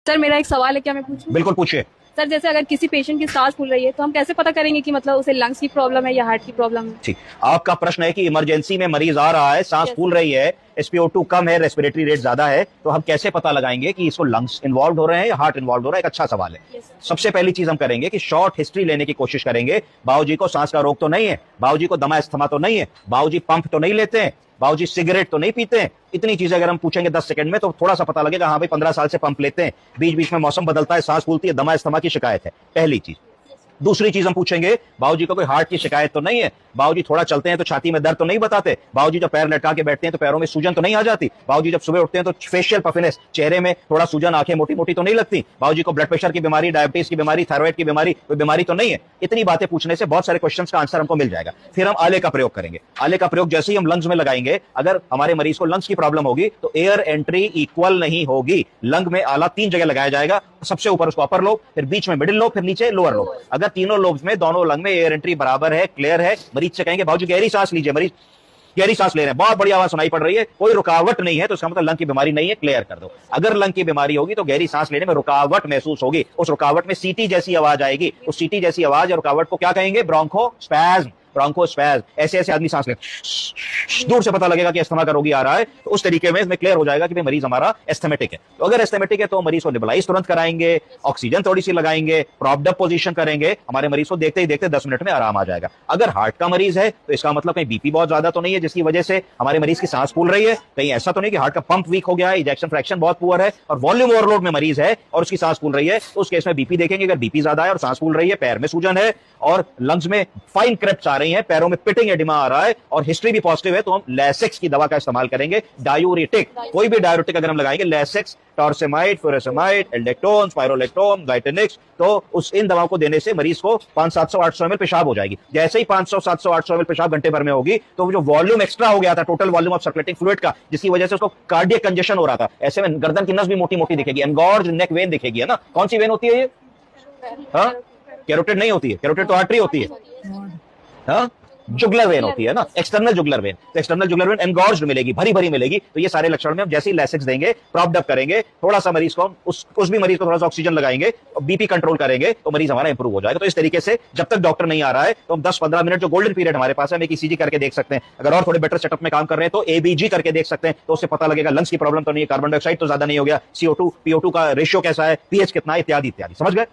Sir मेरा एक सवाल है, क्या मैं पूछूं? बिल्कुल पूछिए। सर जैसे अगर किसी पेशेंट की सांस फूल रही है तो हम कैसे पता करेंगे कि मतलब उसे लंग्स की प्रॉब्लम है या हार्ट की प्रॉब्लम है? ठीक, आपका प्रश्न है कि इमरजेंसी में मरीज आ रहा है, सांस Yes. फूल रही है, SpO2 कम है, रेस्पिरेटरी रेट ज्यादा है, तो हम कैसे पता लगाएंगे कि इसको लंग्स इन्वॉल्व हो रहे हैं या हार्ट इन्वॉल्व हो रहा है? एक अच्छा सवाल है। Yes. सबसे पहली चीज हम करेंगे कि शॉर्ट हिस्ट्री लेने की कोशिश करेंगे। बाबूजी को सांस का रोग तो नहीं है, बाबूजी को दमा अस्थमा तो नहीं है, बाबूजी पंप तो नहीं लेते हैं, बाबूजी सिगरेट तो नहीं पीते हैं। इतनी चीजें अगर हम पूछेंगे 10 सेकंड में तो थोड़ा सा पता लगेगा, हाँ भाई 15 साल से पंप लेते हैं, बीच बीच में मौसम बदलता है, सांस फूलती है, दमा अस्थमा की शिकायत है। पहली चीज। दूसरी चीज हम पूछेंगे, बाबूजी को कोई हार्ट की शिकायत तो नहीं है, बाबूजी थोड़ा चलते हैं तो छाती में दर्द तो नहीं बताते, बाबूजी जब पैर लटका के बैठते हैं तो पैरों में सूजन तो नहीं आ जाती, बाबूजी जब सुबह उठते हैं तो फेशियल पफिनेस, चेहरे में थोड़ा सूजन, आंखें मोटी मोटी तो नहीं लगती, बाबूजी को ब्लड प्रेशर की बीमारी, डायबिटीज की बीमारी, थायराइड की बीमारी, कोई बीमारी तो नहीं है। इतनी बातें पूछने से बहुत सारे क्वेश्चंस का आंसर हमको मिल जाएगा। फिर हम आले का प्रयोग करेंगे। आले का प्रयोग जैसे ही हम लंग्स में लगाएंगे, अगर हमारे मरीज को लंग्स की प्रॉब्लम होगी तो एयर एंट्री इक्वल नहीं होगी। लंग में आला 3 जगह लगाया जाएगा, सबसे ऊपर उसको अपर लोब, फिर बीच में मिडिल लोब, फिर नीचे लोअर लोब। अगर तीनों लोब्स में, दोनों लंग में एयर एंट्री बराबर है, क्लियर है, मरीज से कहेंगे बाबूजी गहरी सांस लीजिए, मरीज गहरी सांस ले रहे हैं, बहुत बड़ी आवाज सुनाई पड़ रही है, कोई रुकावट नहीं है, तो इसका मतलब लंग की बीमारी नहीं है, क्लियर कर दो। अगर लंग की बीमारी होगी तो गहरी सांस लेने में रुकावट महसूस होगी, उस रुकावट में सीटी जैसी आवाज आएगी, उस सीटी जैसी आवाज या रुकावट को क्या कहेंगे? ब्रोंकोस्पैज्म। ब्रोंकोस्पैज्म। ऐसे ऐसे आदमी सांस ले, दूर से पता लगेगा कि अस्थमा का रोगी आ रहा है, तो उस तरीके में इसमें क्लियर हो जाएगा कि भाई मरीज हमारा एस्थमेटिक है। तो अगर एस्थमेटिक है तो मरीज को नेबुलाइज तुरंत कराएंगे, ऑक्सीजन थोड़ी सी लगाएंगे, प्रॉप्ड अप पोजीशन करेंगे, हमारे मरीज को देखते ही देखते 10 मिनट में आराम आ जाएगा। अगर हार्ट का मरीज है तो इसका मतलब कहीं बीपी बहुत ज्यादा तो नहीं है जिसकी वजह से हमारे मरीज की सांस फूल रही है, कहीं ऐसा तो नहीं कि हार्ट का पंप वीक हो गया है, इजेक्शन फ्रैक्शन बहुत पुअर है और वॉल्यूम ओवरलोड में मरीज है और उसकी सांस फूल रही है, तो उस केस में बीपी देखेंगे। अगर बीपी ज्यादा है और सांस फूल रही है, पैर में सूजन है और लंग्स में फाइन क्रेप्स आ रही हैं, पैरों में पिटिंग एडिमा आ रहा है और हिस्ट्री भी पॉजिटिव है, तो हम लेसेक्स की दवा का इस्तेमाल करेंगे। डायूरेटिक, कोई भी डायूरेटिक अगर हम लगाएंगे, लेसेक्स, टॉर्सेमाइड, फुरासेमाइड, एल्डेक्टोन, स्पाइरोलेक्टोन, गाइटेनिक्स, तो इन दवाओं को देने से मरीज को 500-700-800 ml पेशाब हो जाएगी। जैसे ही 500-700-800 ml पेशाब घंटे भर में होगी तो जो वॉल्यूम एक्स्ट्रा हो गया था, total volume of circulating fluid का, जिसकी वजह से उसको कार्डियक कंजेशन हो रहा था, ऐसे में गर्दन की नस भी मोटी मोटी दिखेगी, एनगॉर्ज नेक वेन दिखेगी, है ना? कौन सी वेन होती है ये? हाँ, कैरोटिड नहीं होती है, कैरोटिड तो आर्टरी होती है। हाँ, जुगलर वेन होती है ना, एक्सटर्नल जुगलर वेन। तो एक्सटर्नल जुगलर वेन एनगॉर्ज्ड मिलेगी, भरी भरी मिलेगी। तो ये सारे लक्षण में हम जैसे ही लेसेक्स देंगे, प्रॉप्ड अप करेंगे, थोड़ा सा मरीज को उस भी मरीज को थोड़ा सा ऑक्सीजन लगाएंगे और बीपी कंट्रोल करेंगे तो मरीज हमारा इंप्रूव हो जाएगा। तो इस तरीके से जब तक डॉक्टर नहीं आ रहा है तो हम 10-15 मिनट, जो गोल्डन पीरियड हमारे पास है, हम एक ECG करके देख सकते हैं। अगर और थोड़े बेटर सेटअप में काम कर रहे हैं तो ABG करके देख सकते हैं, तो उससे पता लगेगा लंग्स की प्रॉब्लम तो नहीं है, कार्बन डाइऑक्साइड तो ज्यादा नहीं हो गया, CO2 PO2 का रेशियो कैसा है, pH कितना है, इत्यादि इत्यादि। समझ गए?